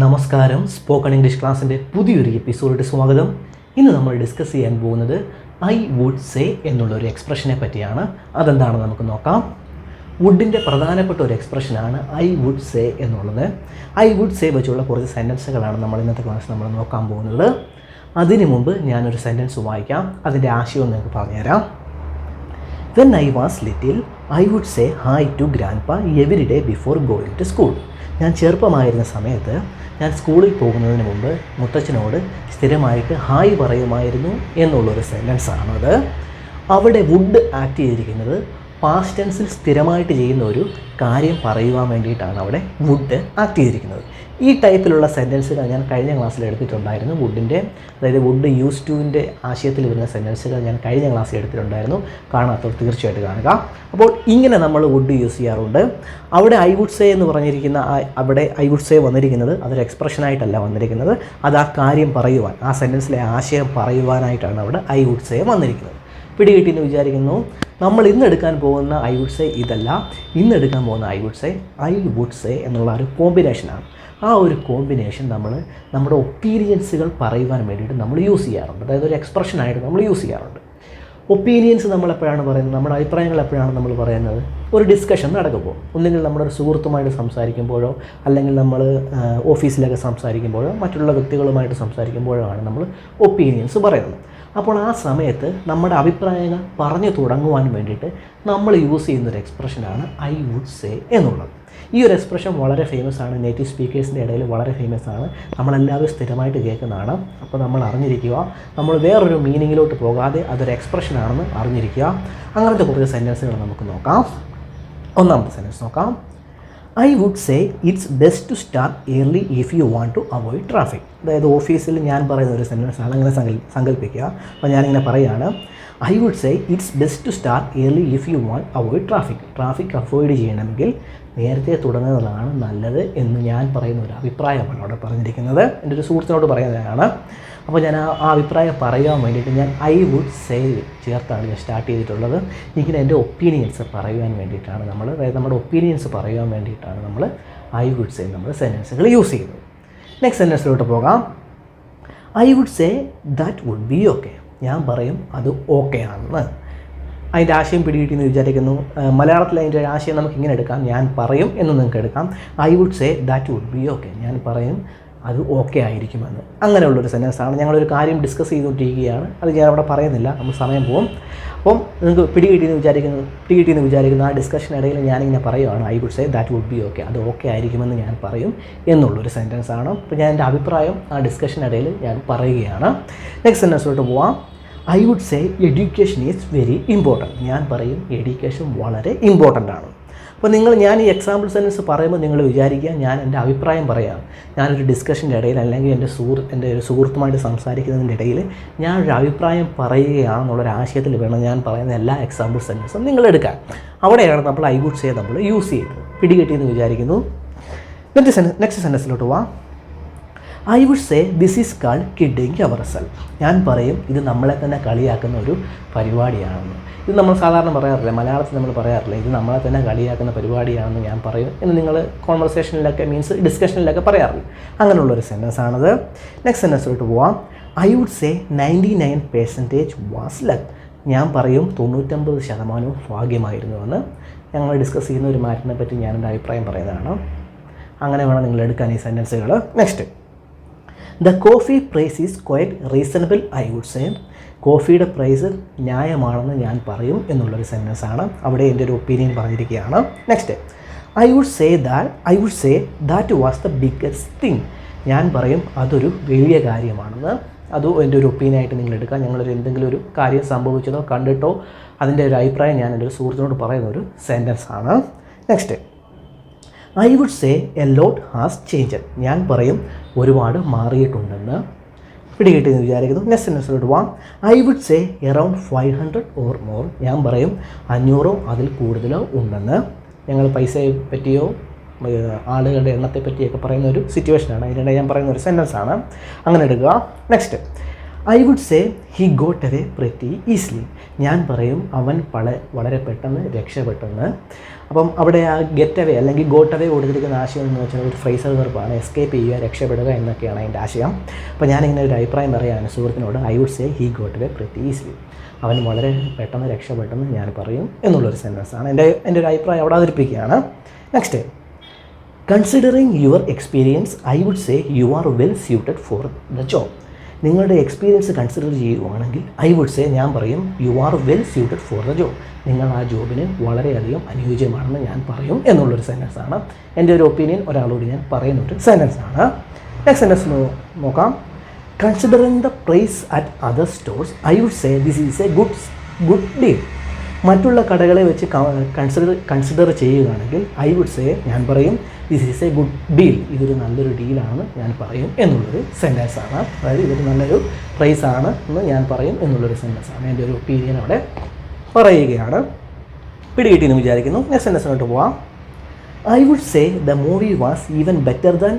നമസ്കാരം. Spoken English ക്ലാസ്സിൻ്റെ പുതിയൊരു എപ്പിസോഡിലേക്ക് സ്വാഗതം. ഇന്ന് നമ്മൾ ഡിസ്കസ് ചെയ്യാൻ പോകുന്നത് ഐ വുഡ് സേ എന്നുള്ളൊരു എക്സ്പ്രഷനെ പറ്റിയാണ്. അതെന്താണെന്ന് നമുക്ക് നോക്കാം. വുഡിൻ്റെ പ്രധാനപ്പെട്ട ഒരു എക്സ്പ്രഷനാണ് ഐ വുഡ് സേ എന്നുള്ളത്. ഐ വുഡ് സേ വെച്ചുള്ള കുറച്ച് സെൻറ്റൻസുകളാണ് നമ്മൾ ഇന്നത്തെ ക്ലാസ്സിൽ നമ്മൾ നോക്കാൻ പോകുന്നത്. അതിനു മുമ്പ് ഞാനൊരു സെൻറ്റൻസ് വായിക്കാം, അതിൻ്റെ ആശയം നിങ്ങൾക്ക് പറഞ്ഞുതരാം. When I was little, I would say hi to grandpa every day before going to school. ഞാൻ ചെറുപ്പമായിരുന്ന സമയത്ത് ഞാൻ സ്കൂളിൽ പോകുന്നതിന് മുമ്പ് മുത്തച്ഛനോട് സ്ഥിരമായിട്ട് ഹായ് പറയുമായിരുന്നു എന്നുള്ളൊരു സെൻറ്റൻസാണത്. അവിടെ വുഡ് ആക്ട് ചെയ്തിരിക്കുന്നത് പാസ്റ്റ് ടെൻസിൽ സ്ഥിരമായിട്ട് ചെയ്യുന്ന ഒരു കാര്യം പറയുവാൻ വേണ്ടിയിട്ടാണ് അവിടെ വുഡ് ആക്ട് ചെയ്തിരിക്കുന്നത്. ഈ ടൈപ്പിലുള്ള സെൻറ്റൻസുകൾ ഞാൻ കഴിഞ്ഞ ക്ലാസ്സിൽ എടുത്തിട്ടുണ്ടായിരുന്നു. വുഡിൻ്റെ, അതായത് വുഡ് യൂസ് ടുവിൻ്റെ ആശയത്തിൽ വരുന്ന സെൻറ്റൻസുകൾ ഞാൻ കഴിഞ്ഞ ക്ലാസ്സിൽ എടുത്തിട്ടുണ്ടായിരുന്നു. കാണാത്തവർ തീർച്ചയായിട്ടും കാണുക. അപ്പോൾ ഇങ്ങനെ നമ്മൾ വുഡ് യൂസ് ചെയ്യാറുണ്ട്. അവിടെ ഐ വുഡ് സേ എന്ന് പറഞ്ഞിരിക്കുന്ന അവിടെ ഐ വുഡ് സേ വന്നിരിക്കുന്നത് അതൊരു എക്സ്പ്രഷനായിട്ടല്ല വന്നിരിക്കുന്നത്. അത് ആ കാര്യം പറയുവാൻ, ആ സെൻറ്റൻസിലെ ആശയം പറയുവാനായിട്ടാണ് അവിടെ ഐ വുഡ് സേ വന്നിരിക്കുന്നത്. പിടികിട്ടിയെന്ന് വിചാരിക്കുന്നു. നമ്മൾ ഇന്ന് എടുക്കാൻ പോകുന്ന ഐ വുഡ് സേ ഇതല്ല. ഇന്ന് എടുക്കാൻ പോകുന്ന ഐ വുഡ് സേ എന്നുള്ള ഒരു കോമ്പിനേഷനാണ്. ആ ഒരു കോമ്പിനേഷൻ നമ്മുടെ ഒപ്പീനിയൻസുകൾ പറയുവാൻ വേണ്ടിയിട്ട് നമ്മൾ യൂസ് ചെയ്യാറുണ്ട്. അതായത് ഒരു എക്സ്പ്രഷനായിട്ട് നമ്മൾ യൂസ് ചെയ്യാറുണ്ട്. ഒപ്പീനിയൻസ് നമ്മൾ എപ്പോഴാണ് പറയുന്നത്, നമ്മുടെ അഭിപ്രായങ്ങൾ എപ്പോഴാണ് നമ്മൾ പറയുന്നത്? ഒരു ഡിസ്കഷൻ നടക്കുമ്പോൾ, ഒന്നുകിൽ നമ്മുടെ ഒരു സുഹൃത്തുമായിട്ട് സംസാരിക്കുമ്പോഴോ, അല്ലെങ്കിൽ നമ്മൾ ഓഫീസിലൊക്കെ സംസാരിക്കുമ്പോഴോ, മറ്റുള്ള വ്യക്തികളുമായിട്ട് സംസാരിക്കുമ്പോഴോ ആണ് നമ്മൾ ഒപ്പീനിയൻസ് പറയുന്നത്. അപ്പോൾ ആ സമയത്ത് നമ്മുടെ അഭിപ്രായങ്ങൾ പറഞ്ഞു തുടങ്ങുവാൻ വേണ്ടിയിട്ട് നമ്മൾ യൂസ് ചെയ്യുന്നൊരു എക്സ്പ്രഷനാണ് ഐ വുഡ് സേ എന്നുള്ളത്. ഈ ഒരു എക്സ്പ്രഷൻ വളരെ ഫേമസ് ആണ്, നേറ്റീവ് സ്പീക്കേഴ്സിൻ്റെ ഇടയിൽ വളരെ ഫേമസ് ആണ്, നമ്മളെല്ലാവരും സ്ഥിരമായിട്ട് കേൾക്കുന്നതാണ്. അപ്പോൾ നമ്മൾ അറിഞ്ഞിരിക്കുക, നമ്മൾ വേറൊരു മീനിങ്ങിലോട്ട് പോകാതെ അതൊരു എക്സ്പ്രഷനാണെന്ന് അറിഞ്ഞിരിക്കുക. അങ്ങനത്തെ കുറച്ച് സെൻറ്റൻസുകൾ നമുക്ക് നോക്കാം. ഒന്നാമത്തെ സെൻറ്റൻസ് നോക്കാം. I would say it's best to start early if you want to avoid traffic. അതായത് ഓഫീസിൽ ഞാൻ പറയുന്ന ഒരു സെൻറ്റൻസാണ്, അങ്ങനെ സങ്കല്പിക്കുക. അപ്പോൾ ഞാനിങ്ങനെ പറയുകയാണ്, I would say it's best to start early if you want avoid traffic avoid ചെയ്യണമെങ്കിൽ നേരത്തെ തുടങ്ങുന്നതാണ് നല്ലത് എന്ന് ഞാൻ പറയുന്ന ഒരു അഭിപ്രായമാണ് അവിടെ പറഞ്ഞിരിക്കുന്നത്. എൻ്റെ ഒരു സുഹൃത്തിനോട് പറയുന്നതാണ്. അപ്പോൾ ഞാൻ ആ അഭിപ്രായം പറയാൻ വേണ്ടിയിട്ട് ഞാൻ ഐ വുഡ് സേ ചേർത്താണ് ഞാൻ സ്റ്റാർട്ട് ചെയ്തിട്ടുള്ളത്. ഇങ്ങനെ എൻ്റെ ഒപ്പീനിയൻസ് പറയുവാൻ വേണ്ടിയിട്ടാണ് അതായത് നമ്മുടെ ഒപ്പീനിയൻസ് പറയുവാൻ വേണ്ടിയിട്ടാണ് നമ്മൾ ഐ വുഡ് സേ നമ്മൾ സെൻറ്റൻസുകൾ യൂസ് ചെയ്യുന്നത്. നെക്സ്റ്റ് സെൻറ്റൻസിലോട്ട് പോകാം. I would say that would be okay. ഞാൻ പറയും അത് ഓക്കെ ആണെന്ന്. അതിൻ്റെ ആശയം പിടികിട്ടിയെന്ന് വിചാരിക്കുന്നു. മലയാളത്തിൽ അതിൻ്റെ ആശയം നമുക്ക് ഇങ്ങനെ എടുക്കാം, ഞാൻ പറയും എന്ന് നിങ്ങൾക്ക് എടുക്കാം. I would say that would be okay. ഞാൻ പറയും അത് ഓക്കെ ആയിരിക്കുമെന്ന്. അങ്ങനെയുള്ളൊരു സെൻറ്റൻസാണ്. ഞങ്ങളൊരു കാര്യം ഡിസ്കസ് ചെയ്തുകൊണ്ടിരിക്കുകയാണ്, അത് ഞാൻ അവിടെ പറയുന്നില്ല, നമ്മൾ സമയം പോകും. അപ്പം നിങ്ങൾക്ക് പിടികിട്ടിയെന്ന് വിചാരിക്കുന്ന ആ ഡിസ്കഷനിടയിൽ ഞാനിങ്ങനെ പറയുകയാണ് I would say that would be okay, അത് ഓക്കെ ആയിരിക്കുമെന്ന് ഞാൻ പറയും എന്നുള്ളൊരു സെൻറ്റൻസാണ്. അപ്പോൾ ഞാൻ എൻ്റെ അഭിപ്രായം ആ ഡിസ്കഷനിടയിൽ ഞാൻ പറയുകയാണ്. നെക്സ്റ്റ് സെൻറ്റൻസിലോട്ട് പോവാം. I would say education is very important. ഞാൻ പറയും എഡ്യൂക്കേഷൻ വളരെ ഇമ്പോർട്ടൻ്റ് ആണ്. അപ്പോൾ ഞാൻ ഈ എക്സാമ്പിൾ സെൻറ്റൻസ് പറയുമ്പോൾ നിങ്ങൾ വിചാരിക്കുക ഞാൻ എൻ്റെ അഭിപ്രായം പറയാം. ഞാനൊരു ഡിസ്കഷൻ്റെ ഇടയിൽ, അല്ലെങ്കിൽ എൻ്റെ ഒരു സുഹൃത്തുമായിട്ട് സംസാരിക്കുന്നതിൻ്റെ ഇടയിൽ ഞാനൊരു അഭിപ്രായം പറയുകയാണെന്നുള്ളൊരു ആശയത്തിൽ വേണം ഞാൻ പറയുന്ന എല്ലാ എക്സാമ്പിൾ സെൻറ്റൻസും നിങ്ങൾ എടുക്കാൻ. അവിടെയാണ് നമ്മൾ ഐ വുഡ് സേ നമ്മൾ യൂസ് ചെയ്യുന്നത്. പിടികിട്ടിയെന്ന് വിചാരിക്കുന്നു. നെക്സ്റ്റ് സെൻറ്റൻസിലോട്ട് പോവാം. I would say this is called kidding ourself. ഞാൻ പറയും ഇത് നമ്മളെ തന്നെ കളിയാക്കുന്ന ഒരു പരിപാടിയാണെന്ന്. ഇത് നമ്മൾ സാധാരണ പറയാറില്ല, മലയാളത്തിൽ നമ്മൾ പറയാറില്ല, ഇത് നമ്മളെ തന്നെ കളിയാക്കുന്ന പരിപാടിയാണെന്ന് ഞാൻ പറയും എന്ന് നിങ്ങൾ കോൺവെർസേഷനിലൊക്കെ, മീൻസ് ഡിസ്കഷനിലൊക്കെ പറയാറില്ല. അങ്ങനെയുള്ളൊരു സെൻറ്റൻസാണത്. നെക്സ്റ്റ് സെൻറ്റൻസിലോട്ട് പോവാം. I would say 99% was luck. ഞാൻ പറയും 99% ഭാഗ്യമായിരുന്നുവെന്ന്. ഞങ്ങൾ ഡിസ്കസ് ചെയ്യുന്ന ഒരു മാറ്ററിനെ പറ്റി ഞാൻ എൻ്റെ അഭിപ്രായം പറയുന്നതാണ്. അങ്ങനെ വേണം നിങ്ങൾ എടുക്കാൻ ഈ സെൻറ്റൻസുകൾ. Next, the coffee price is quite reasonable I would say. കോഫിയുടെ പ്രൈസ് ന്യായമാണെന്ന് ഞാൻ പറയും എന്നുള്ളൊരു സെൻറ്റൻസാണ്. അവിടെ എൻ്റെ ഒരു ഒപ്പീനിയൻ പറഞ്ഞിരിക്കുകയാണ്. Next, I would say that was the biggest thing. ഞാൻ പറയും അതൊരു വലിയ കാര്യമാണെന്ന്. അതും എൻ്റെ ഒരു ഒപ്പീനിയനായിട്ട് നിങ്ങൾ എടുക്കുക. എന്തെങ്കിലും ഒരു കാര്യം സംഭവിച്ചതോ കണ്ടിട്ടോ അതിൻ്റെ ഒരു അഭിപ്രായം ഞാൻ എൻ്റെ ഒരു സുഹൃത്തിനോട് പറയുന്ന ഒരു സെൻറ്റൻസാണ്. Next, I would say a lot has changed. ഞാൻ പറയും ഒരുപാട് മാറിയിട്ടുണ്ടെന്ന്. പിടികിട്ടിയെന്ന് വിചാരിക്കുന്നു. നെക്സ്റ്റ് സെൻറ്റൻസിലോട്ട് പോവാം. I would say around 500 or more. ഞാൻ പറയും 500 അതിൽ കൂടുതലോ ഉണ്ടെന്ന്. ഞങ്ങൾ പൈസയെ പറ്റിയോ ആളുകളുടെ എണ്ണത്തെ പറ്റിയൊക്കെ പറയുന്ന ഒരു സിറ്റുവേഷനാണ്. അതിനിടെ ഞാൻ പറയുന്ന ഒരു സെൻറ്റൻസാണ്. അങ്ങനെ എടുക്കുക. Next, I would say he got away pretty easily. ഞാൻ പറയും അവൻ വളരെ പെട്ടെന്ന് രക്ഷപ്പെട്ടെന്ന്. അപ്പം അവിടെ ആ ഗെറ്റ് അവേ അല്ലെങ്കിൽ ഗോട്ട് അവേ കൊടുത്തിരിക്കുന്ന ആശയം എന്ന് വെച്ചാൽ ഒരു ഫ്രേസൽ വെർബാണ്. എസ്കേപ്പ് ചെയ്യുക, രക്ഷപ്പെടുക എന്നൊക്കെയാണ് അതിൻ്റെ ആശയം. അപ്പോൾ ഞാനിങ്ങനെ ഒരു അഭിപ്രായം പറയുകയാണ് സുഹൃത്തിനോട്, I would say he got away pretty easily. അവൻ വളരെ പെട്ടെന്ന് രക്ഷപ്പെട്ടെന്ന് ഞാൻ പറയും എന്നുള്ളൊരു സെൻറ്റൻസാണ്. എൻ്റെ ഒരു അഭിപ്രായം അവിടെ അവതരിപ്പിക്കുകയാണ്. Next, considering your experience I would say you are well suited for the job. നിങ്ങളുടെ എക്സ്പീരിയൻസ് കൺസിഡർ ചെയ്യുകയാണെങ്കിൽ ഐ വുഡ് സേ ഞാൻ പറയും you are well suited for the job. നിങ്ങൾ ആ ജോബിന് വളരെയധികം അനുയോജ്യമാണെന്ന് ഞാൻ പറയും എന്നുള്ളൊരു സെൻറ്റൻസാണ്. എൻ്റെ ഒരു ഒപ്പീനിയൻ ഒരാളോട് ഞാൻ പറയുന്നൊരു സെൻറ്റൻസാണ്. നെക്സ്റ്റ് സെൻറ്റൻസ് നോക്കാം. Considering the price at other stores I would say this is a good deal. മറ്റുള്ള കടകളെ വെച്ച് കൺസിഡർ ചെയ്യുകയാണെങ്കിൽ ഐ വുഡ് സേ ഞാൻ പറയും this is a good deal. ഇതൊരു നല്ലൊരു ഡീലാണെന്ന് ഞാൻ പറയും എന്നുള്ളൊരു സെൻറ്റൻസാണ്. അതായത് ഇതൊരു നല്ലൊരു പ്രൈസാണ് എന്ന് ഞാൻ പറയും എന്നുള്ളൊരു സെൻറ്റൻസാണ്. എൻ്റെ ഒരു ഒപ്പീനിയൻ അവിടെ പറയുകയാണ്. പിടികിട്ടിയെന്ന് വിചാരിക്കുന്നു. നെക്സ്റ്റ് സെൻറ്റൻസിലോട്ട് പോവാം. I would say the movie was even better than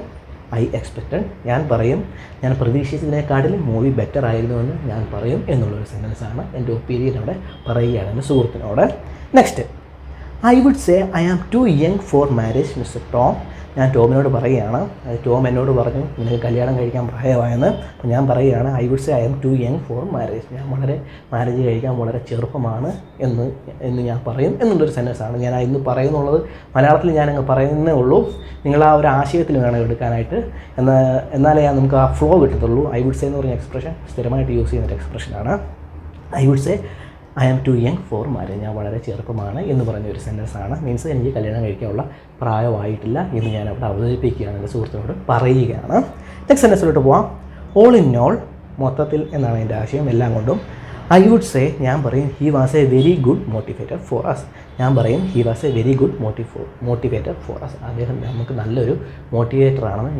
I expected. ഞാൻ പറയും ഞാൻ പ്രതീക്ഷിച്ചതിനേക്കാട്ടിലും മൂവി ബെറ്റർ ആയിരുന്നുവെന്ന് ഞാൻ പറയും എന്നുള്ളൊരു സെൻറ്റൻസാണ്. എൻ്റെ ഒപ്പീനിയൻ അവിടെ പറയുകയാണ് എൻ്റെ സുഹൃത്തിനോട്. Next, I would say I am too young for marriage mister Tom. ഞാൻ ടോമിനോട് പറയുകയാണ്, ടോം എന്നോട് പറഞ്ഞു നിനക്ക് കല്യാണം കഴിക്കാൻ പ്രായമായെന്ന്. അപ്പോൾ ഞാൻ പറയുകയാണ് I would say I am too young for marriage. ഞാൻ മാരേജ് കഴിക്കാൻ വളരെ ചെറുപ്പമാണ് എന്ന് ഞാൻ പറയും എന്നുള്ളൊരു സെൻറ്റൻസാണ്. ഞാൻ ഇന്ന് പറയുന്നുള്ളത് മലയാളത്തിൽ ഞാനങ്ങ് പറയുന്നേ ഉള്ളൂ. നിങ്ങൾ ആ ഒരു ആശയത്തിൽ വേണം എടുക്കാനായിട്ട്, എന്നാലേ നമുക്ക് ആ ഫ്ലോ കിട്ടത്തുള്ളൂ. ഐ വുഡ് സേ എന്ന് പറഞ്ഞ എക്സ്പ്രഷൻ സ്ഥിരമായിട്ട് യൂസ് ചെയ്യുന്നൊരു എക്സ്പ്രഷനാണ്. I would say I am too young for marriage. ഞാൻ വളരെ ചെറുപ്പമാണ് എന്ന് പറഞ്ഞൊരു സെൻറ്റൻസാണ്. മീൻസ് എനിക്ക് കല്യാണം കഴിക്കാനുള്ള പ്രായമായിട്ടില്ല എന്ന് ഞാൻ അവിടെ അവതരിപ്പിക്കുകയാണ്, എൻ്റെ സുഹൃത്തിനോട് പറയുകയാണ്. നെക്സ്റ്റ് സെൻറ്റൻസിലോട്ട് പോവാം. ഓൾ ഇൻ ഓൾ, മൊത്തത്തിൽ എന്നാണ് എൻ്റെ ആശയം, എല്ലാം കൊണ്ടും. ഐ വുഡ് സേ ഞാൻ പറയും he was a very good motivator for us. ഞാൻ പറയും he was a very good motivator for us. അദ്ദേഹം നമുക്ക് നല്ലൊരു മോട്ടിവേറ്റർ ആണെന്ന്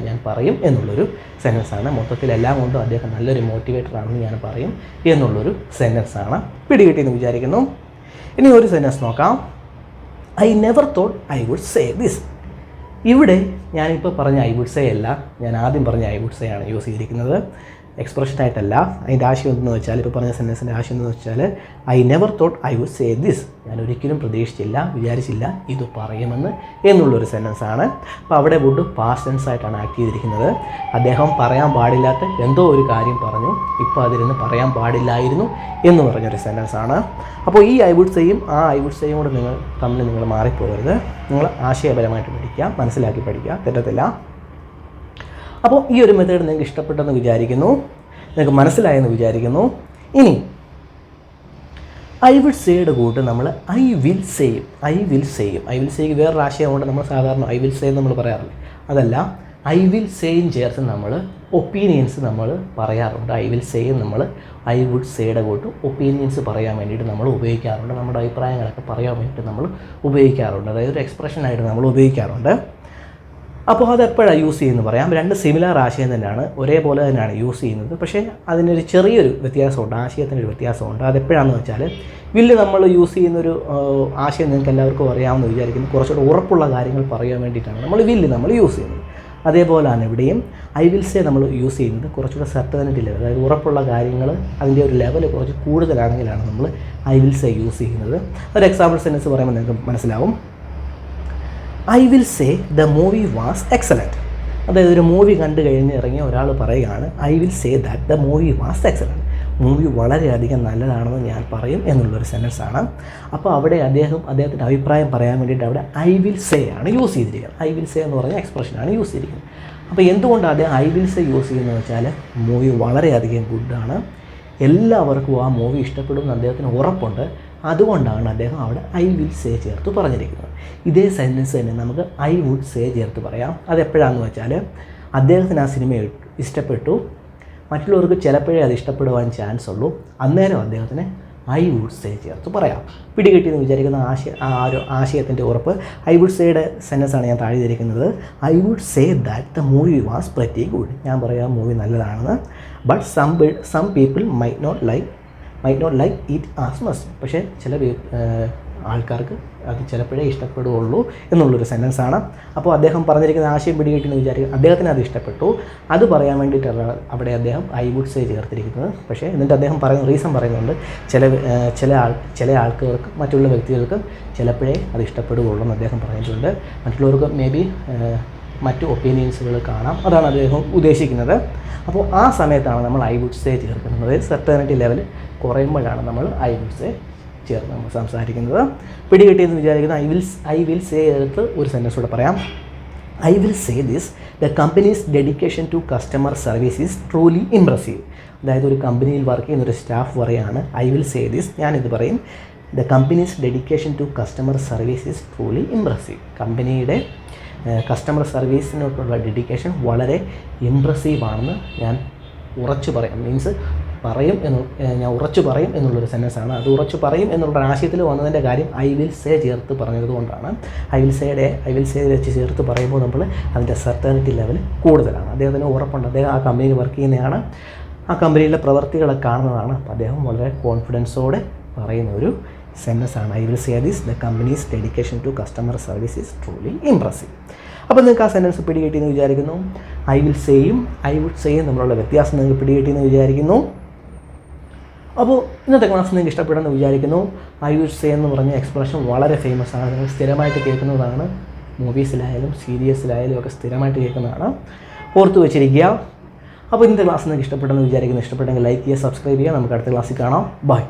ഞാൻ പറയും എന്നുള്ളൊരു സെൻറ്റൻസാണ്. മൊത്തത്തിൽ എല്ലാം കൊണ്ടും അദ്ദേഹം നല്ലൊരു മോട്ടിവേറ്റർ ആണെന്ന് ഞാൻ പറയും എന്നുള്ളൊരു സെൻറ്റൻസാണ്. പിടികിട്ടിയെന്ന് വിചാരിക്കുന്നു. ഇനി ഒരു സെൻറ്റൻസ് നോക്കാം. I never thought I would say this. ഇവിടെ ഞാനിപ്പോൾ പറഞ്ഞ ഐ വുഡ് സേ അല്ല, ഞാൻ ആദ്യം പറഞ്ഞ ഐ വുഡ് സേ ആണ് യൂസ് ചെയ്തിരിക്കുന്നത്, എക്സ്പ്രഷനായിട്ടല്ല. അതിൻ്റെ ആശയം എന്തെന്ന് വെച്ചാൽ, ഇപ്പോൾ പറഞ്ഞ സെൻറ്റൻസിൻ്റെ ആശയം എന്ന് വെച്ചാൽ I never thought I would say this. ഞാൻ ഒരിക്കലും വിചാരിച്ചില്ല ഇത് പറയുമെന്ന് എന്നുള്ളൊരു സെൻറ്റൻസാണ്. അപ്പോൾ അവിടെ വുഡ് പാസ്റ്റ് ടെൻസ് ആയിട്ടാണ് ആക്ട് ചെയ്തിരിക്കുന്നത്. അദ്ദേഹം പറയാൻ പാടില്ലാത്ത എന്തോ ഒരു കാര്യം പറഞ്ഞു, ഇപ്പോൾ അതിരുന്ന് പറയാൻ പാടില്ലായിരുന്നു എന്ന് പറഞ്ഞൊരു സെൻറ്റൻസാണ്. അപ്പോൾ ഈ ഐ വുഡ് സേയും ആ ഐ വുഡ് സേയും കൂടെ നിങ്ങൾ മാറിപ്പോകരുത്. നിങ്ങൾ ആശയപരമായിട്ട് പഠിക്കുക, മനസ്സിലാക്കി പഠിക്കുക, തെറ്റത്തില്ല. അപ്പോൾ ഈ ഒരു മെത്തേഡ് നിങ്ങൾക്ക് ഇഷ്ടപ്പെട്ടെന്ന് വിചാരിക്കുന്നു, നിങ്ങൾക്ക് മനസ്സിലായെന്ന് വിചാരിക്കുന്നു. ഇനി ഐ വുഡ് സേയുടെ കൂട്ട് നമ്മൾ ഐ വിൽ സേയ്ക്ക് വേറൊരു ആശയമുണ്ട്. നമ്മൾ സാധാരണ ഐ വിൽ സേ നമ്മൾ പറയാറില്ല, അതല്ല. ഐ വിൽ സേയും ചേർത്ത് നമ്മൾ ഒപ്പീനിയൻസ് നമ്മൾ പറയാറുണ്ട്. ഐ വിൽ സേയും നമ്മൾ ഐ വുഡ് സേയുടെ കൂട്ട് ഒപ്പീനിയൻസ് പറയാൻ വേണ്ടിയിട്ട് നമ്മൾ ഉപയോഗിക്കാറുണ്ട്. നമ്മുടെ അഭിപ്രായങ്ങളൊക്കെ പറയാൻ വേണ്ടിയിട്ട് നമ്മൾ ഉപയോഗിക്കാറുണ്ട്. അതായത് ഒരു എക്സ്പ്രഷനായിട്ട് നമ്മൾ ഉപയോഗിക്കാറുണ്ട്. അപ്പോൾ അതെപ്പോഴാണ് യൂസ് ചെയ്യുന്നത് പറയാം. രണ്ട് സിമിലർ ആശയം തന്നെയാണ്, ഒരേപോലെ തന്നെയാണ് യൂസ് ചെയ്യുന്നത്. പക്ഷേ അതിനൊരു ചെറിയൊരു വ്യത്യാസമുണ്ട്, ആശയത്തിനൊരു വ്യത്യാസമുണ്ട്. അതെപ്പോഴാണെന്ന് വെച്ചാൽ, വില്ല് നമ്മൾ യൂസ് ചെയ്യുന്നൊരു ആശയം നിങ്ങൾക്ക് എല്ലാവർക്കും അറിയാമെന്ന് വിചാരിക്കുന്നു. കുറച്ചുകൂടെ ഉറപ്പുള്ള കാര്യങ്ങൾ പറയാൻ വേണ്ടിയിട്ടാണ് നമ്മൾ യൂസ് ചെയ്യുന്നത്. അതേപോലെയാണ് ഇവിടെയും ഐ വിൽ സേ നമ്മൾ യൂസ് ചെയ്യുന്നത് കുറച്ചുകൂടെ സർട്ടനിറ്റി ലെവൽ, അതായത് ഉറപ്പുള്ള കാര്യങ്ങൾ അതിൻ്റെ ഒരു ലെവൽ കുറച്ച് കൂടുതലാണെങ്കിലാണ് നമ്മൾ ഐ വിൽ സേ യൂസ് ചെയ്യുന്നത്. ഒരു എക്സാമ്പിൾ സെൻറ്റൻസ് പറയുമ്പോൾ നിങ്ങൾക്ക് മനസ്സിലാവും. I will say the movie was excellent. അതായത് ഒരു മൂവി കണ്ടു കഴിഞ്ഞ് ഇറങ്ങിയ ഒരാൾ പറയുകയാണ് I will say that the movie was excellent. Movie വളരെയധികം നല്ലതാണെന്ന് ഞാൻ പറയും എന്നുള്ളൊരു സെൻറ്റൻസാണ്. അപ്പോൾ അവിടെ അദ്ദേഹത്തിൻ്റെ അഭിപ്രായം പറയാൻ വേണ്ടിയിട്ട് അവിടെ ഐ വിൽ സേ ആണ് യൂസ് ചെയ്തിരിക്കുന്നത്. ഐ വിൽ സേ എന്ന് പറഞ്ഞ എക്സ്പ്രഷനാണ് യൂസ് ചെയ്തിരിക്കുന്നത്. അപ്പോൾ എന്തുകൊണ്ടാണ് അദ്ദേഹം ഐ വിൽ സേ യൂസ് ചെയ്യുന്നത് വെച്ചാൽ, മൂവി വളരെയധികം ഗുഡാണ്, എല്ലാവർക്കും ആ മൂവി ഇഷ്ടപ്പെടുമെന്ന് അദ്ദേഹത്തിന് ഉറപ്പുണ്ട്. അതുകൊണ്ടാണ് അദ്ദേഹം അവിടെ ഐ വിൽ സേ ചേർത്ത് പറഞ്ഞിരിക്കുന്നത്. ഇതേ സെൻറ്റൻസ് തന്നെ നമുക്ക് ഐ വുഡ് സേ ചേർത്ത് പറയാം. അതെപ്പോഴാണെന്ന് വെച്ചാൽ, അദ്ദേഹത്തിന് ആ സിനിമ ഇഷ്ടപ്പെട്ടു, മറ്റുള്ളവർക്ക് ചിലപ്പോഴേ അത് ഇഷ്ടപ്പെടുവാൻ ചാൻസ് ഉള്ളൂ, അന്നേരം അദ്ദേഹത്തിന് ഐ വുഡ് സേ ചേർത്ത് പറയാം. പിടികിട്ടിയെന്ന് വിചാരിക്കുന്ന ആ ഒരു ആശയത്തിൻ്റെ ഉറപ്പ് ഐ വുഡ് സേയുടെ സെൻറ്റൻസാണ് ഞാൻ താഴെ ധരിക്കുന്നത്. I would say that the movie was pretty good. ഞാൻ പറയാം മൂവി നല്ലതാണെന്ന്. But some people might not like it as much. പക്ഷേ ചില ആൾക്കാർക്ക് അത് ചിലപ്പോഴേ ഇഷ്ടപ്പെടുകയുള്ളൂ എന്നുള്ളൊരു സെൻറ്റൻസാണ്. അപ്പോൾ അദ്ദേഹം പറഞ്ഞിരിക്കുന്ന ആശയം പിടികിട്ടിയെന്ന് വിചാരിക്കും. അദ്ദേഹത്തിന് അത് ഇഷ്ടപ്പെട്ടു. അത് പറയാൻ വേണ്ടിയിട്ടാണ് അവിടെ അദ്ദേഹം ഐ വുഡ് സേ ചേർത്തിരിക്കുന്നത്. പക്ഷേ എന്നിട്ട് അദ്ദേഹം റീസൺ പറയുന്നുണ്ട്, ചില ആൾക്കാർക്ക് മറ്റുള്ള വ്യക്തികൾക്ക് ചിലപ്പോഴേ അത് ഇഷ്ടപ്പെടുകയുള്ളൂ എന്ന് അദ്ദേഹം പറഞ്ഞിട്ടുണ്ട്. മറ്റുള്ളവർക്ക് മേ ബി മറ്റു ഒപ്പീനിയൻസുകൾ കാണാം, അതാണ് അദ്ദേഹം ഉദ്ദേശിക്കുന്നത്. അപ്പോൾ ആ സമയത്താണ് നമ്മൾ ഐ വുഡ് സേ ചേർക്കുന്നത്. സെർട്ടനിറ്റി ലെവൽ കുറയുമ്പോഴാണ് നമ്മൾ ഐ വുഡ് സേ ചേർന്ന് നമ്മൾ സംസാരിക്കുന്നത്. പിടികിട്ടിയെന്ന് വിചാരിക്കുന്ന ഐ വിൽ സേ എടുത്ത് ഒരു സെൻറ്റൻസ് കൂടെ പറയാം. I will say this, the company's dedication to customer service is truly impressive. അതായത് ഒരു കമ്പനിയിൽ വർക്ക് ചെയ്യുന്നൊരു സ്റ്റാഫ് പറയാണ് ഐ വിൽ സേ ദിസ്, ഞാനിത് പറയും, the company's dedication to customer service is truly impressive. കമ്പനിയുടെ കസ്റ്റമർ സർവീസിനോട്ടുള്ള ഡെഡിക്കേഷൻ വളരെ ഇംപ്രസീവാണെന്ന് ഞാൻ ഉറച്ചു പറയാം. മീൻസ് ഞാൻ ഉറച്ചു പറയും എന്നുള്ളൊരു സെൻറ്റൻസാണ്. അത് ഉറച്ചു പറയും എന്നുള്ള ആശയത്തിൽ വന്നതിൻ്റെ കാര്യം ഐ വിൽ സേ ചേർത്ത് പറഞ്ഞതുകൊണ്ടാണ്. ഐ വിൽ സേ വെച്ച് ചേർത്ത് പറയുമ്പോൾ നമ്മൾ അതിൻ്റെ സെർട്ടനിറ്റി ലെവൽ കൂടുതലാണ്. അദ്ദേഹത്തിന് ഉറപ്പുണ്ട്, അദ്ദേഹം ആ കമ്പനിയിൽ വർക്ക് ചെയ്യുന്നതാണ്, ആ കമ്പനിയിലെ പ്രവർത്തികളെ കാണുന്നതാണ്. അപ്പോൾ അദ്ദേഹം വളരെ കോൺഫിഡൻസോടെ പറയുന്ന ഒരു സെൻറ്റൻസാണ് I will say this, the company's dedication to customer service is truly impressive. അപ്പോൾ നിങ്ങൾക്ക് ആ സെൻറ്റൻസ് പിടികിട്ടിയെന്ന് വിചാരിക്കുന്നു. ഐ വിൽ സേയും ഐ വുഡ് സേയും തമ്മിലുള്ള വ്യത്യാസം നിങ്ങൾക്ക് പിടികിട്ടിയെന്ന് വിചാരിക്കുന്നു. അപ്പോൾ ഇന്നത്തെ ക്ലാസ് നിങ്ങൾക്ക് ഇഷ്ടപ്പെടുമെന്ന് വിചാരിക്കുന്നു. ഐ വുഡ് സേ എന്ന് പറഞ്ഞ എക്സ്പ്രഷൻ വളരെ ഫേമസ് ആണ്. നിങ്ങൾ സ്ഥിരമായിട്ട് കേൾക്കുന്നതാണ്, മൂവീസിലായാലും സീരീസിലായാലും ഒക്കെ സ്ഥിരമായിട്ട് കേൾക്കുന്നതാണ്. ഓർത്ത് വെച്ചിരിക്കുക. അപ്പോൾ ഇന്നത്തെ ക്ലാസ് നിങ്ങൾക്ക് ഇഷ്ടപ്പെടുമെന്ന് വിചാരിക്കുന്നു. ഇഷ്ടപ്പെട്ടെങ്കിൽ ലൈക്ക് ചെയ്യുക, സബ്സ്ക്രൈബ് ചെയ്യുക. നമുക്ക് അടുത്ത ക്ലാസ്സിൽ കാണാം. ബൈ.